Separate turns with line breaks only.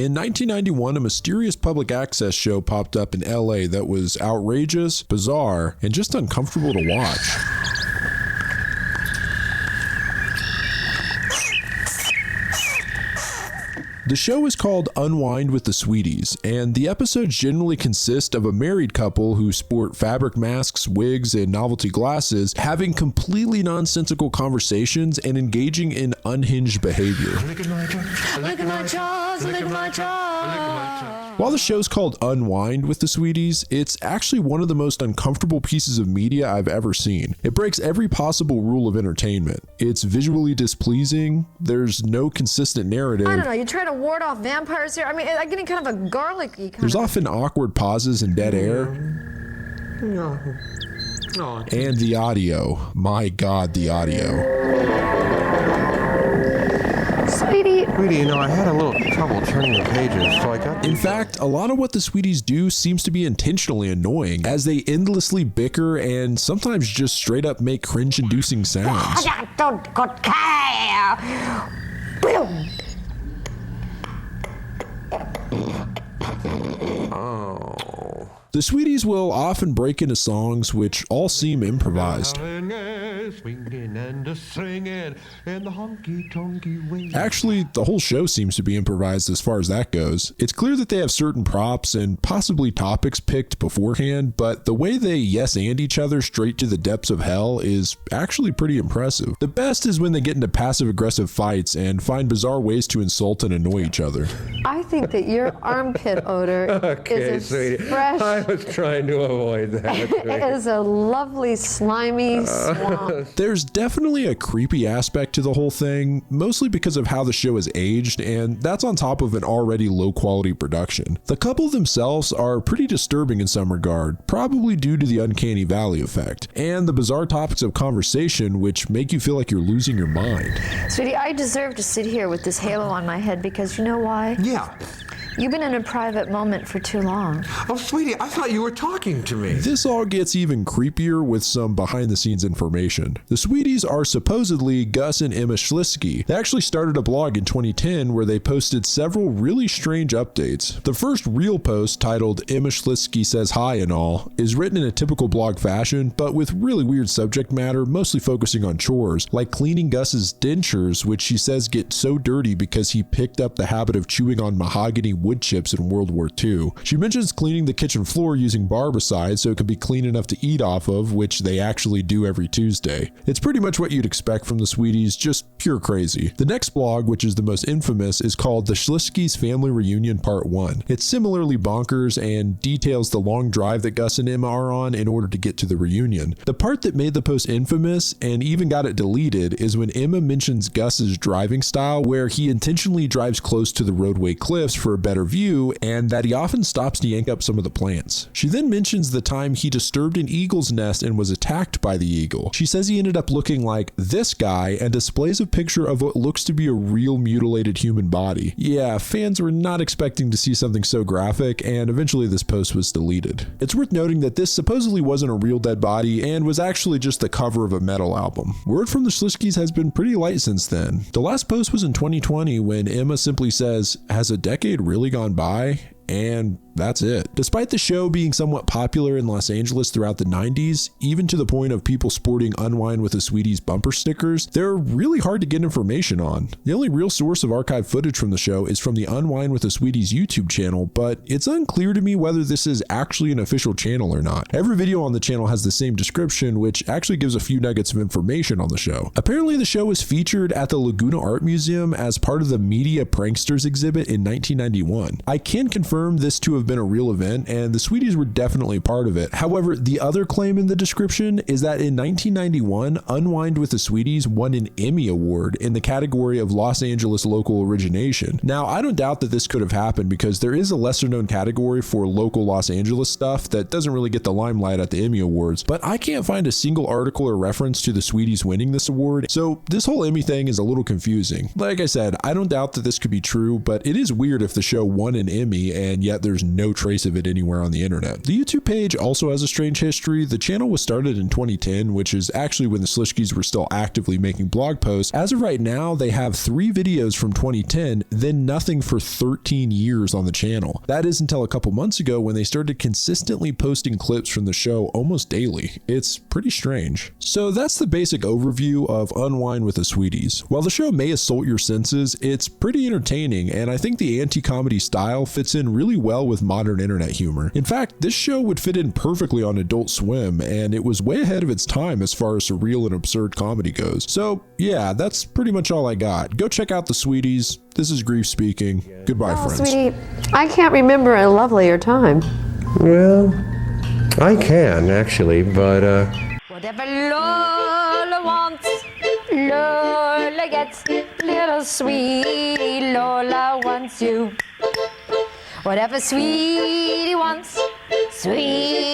In 1991, a mysterious public access show popped up in LA that was outrageous, bizarre, and just uncomfortable to watch. The show is called Unwind with the Sweeties, and the episodes generally consist of a married couple who sport fabric masks, wigs, and novelty glasses, having completely nonsensical conversations and engaging in unhinged behavior. While the show's called Unwind with the Sweeties, it's actually one of the most uncomfortable pieces of media I've ever seen. It breaks every possible rule of entertainment. It's visually displeasing, there's no consistent narrative.
I don't know, you try to ward off vampires here? I mean, I'm getting kind of a garlicky kind
There's often awkward pauses and dead air.
No.
And the audio. My God, the audio.
Sweetie,
Sweetie, I had a little trouble turning the pages, so I got...
In fact, a lot of what the Sweeties do seems to be intentionally annoying, as they endlessly bicker and sometimes just straight up make cringe-inducing sounds.
Oh.
The Sweeties will often break into songs which all seem improvised. Actually, the whole show seems to be improvised as far as that goes. It's clear that they have certain props and possibly topics picked beforehand, but the way they yes-and each other straight to the depths of hell is actually pretty impressive. The best is when they get into passive-aggressive fights and find bizarre ways to insult and annoy each other.
I think that your armpit odor is
sweetie.
fresh.
I was trying to avoid that.
It is a lovely, slimy swamp.
There's definitely a creepy aspect to the whole thing, mostly because of how the show is aged, and that's on top of an already low-quality production. The couple themselves are pretty disturbing in some regard, probably due to the uncanny valley effect, and the bizarre topics of conversation which make you feel like you're losing your mind.
Sweetie, I deserve to sit here with this halo on my head because you know why?
Yeah.
You've been in a private moment for too long.
Oh, sweetie, I thought you were talking to me.
This all gets even creepier with some behind-the-scenes information. The Sweeties are supposedly Gus and Emma Schlisky. They actually started a blog in 2010 where they posted several really strange updates. The first real post, titled Emma Schlisky Says Hi and All, is written in a typical blog fashion, but with really weird subject matter, mostly focusing on chores, like cleaning Gus's dentures, which she says get so dirty because he picked up the habit of chewing on mahogany wood chips in World War II. She mentions cleaning the kitchen floor using barbicide so it could be clean enough to eat off of, which they actually do every Tuesday. It's pretty much what you'd expect from the Sweeties, just pure crazy. The next blog, which is the most infamous, is called The Schlisky's Family Reunion Part 1. It's similarly bonkers and details the long drive that Gus and Emma are on in order to get to the reunion. The part that made the post infamous and even got it deleted is when Emma mentions Gus's driving style, where he intentionally drives close to the roadway cliffs for a better view, and that he often stops to yank up some of the plants. She then mentions the time he disturbed an eagle's nest and was attacked by the eagle. She says he ended up looking like this guy and displays a picture of what looks to be a real mutilated human body. Yeah, fans were not expecting to see something so graphic, and eventually this post was deleted. It's worth noting that this supposedly wasn't a real dead body and was actually just the cover of a metal album. Word from the Schliskys has been pretty light since then. The last post was in 2020 when Emma simply says, "Has a decade really gone by?" And that's it. Despite the show being somewhat popular in Los Angeles throughout the 90s, even to the point of people sporting Unwind with the Sweeties bumper stickers, they're really hard to get information on. The only real source of archived footage from the show is from the Unwind with the Sweeties YouTube channel, but it's unclear to me whether this is actually an official channel or not. Every video on the channel has the same description, which actually gives a few nuggets of information on the show. Apparently the show was featured at the Laguna Art Museum as part of the Media Pranksters exhibit in 1991. I can confirm this to have been a real event, and the Sweeties were definitely part of it. However, the other claim in the description is that in 1991, Unwind with the Sweeties won an Emmy Award in the category of Los Angeles local origination. Now, I don't doubt that this could have happened because there is a lesser known category for local Los Angeles stuff that doesn't really get the limelight at the Emmy Awards, but I can't find a single article or reference to the Sweeties winning this award, so this whole Emmy thing is a little confusing. Like I said, I don't doubt that this could be true, but it is weird if the show won an Emmy and yet there's find no trace of it anywhere on the internet. The YouTube page also has a strange history. The channel was started in 2010, which is actually when the Slishkies were still actively making blog posts. As of right now, they have 3 videos from 2010, then nothing for 13 years on the channel. That is until a couple months ago when they started consistently posting clips from the show almost daily. It's pretty strange. So that's the basic overview of Unwind with the Sweeties. While the show may assault your senses, it's pretty entertaining, and I think the anti-comedy style fits in really well with modern internet humor. In fact, this show would fit in perfectly on Adult Swim, and it was way ahead of its time as far as surreal and absurd comedy goes. So yeah, that's pretty much all I got. Go check out the Sweeties. This is Grief speaking. Goodbye, friends.
Sweetie, I can't remember a lovelier time.
Well, I can actually, but
Whatever Lola wants, Lola gets. Little sweetie Lola wants you. Whatever sweetie wants, sweet.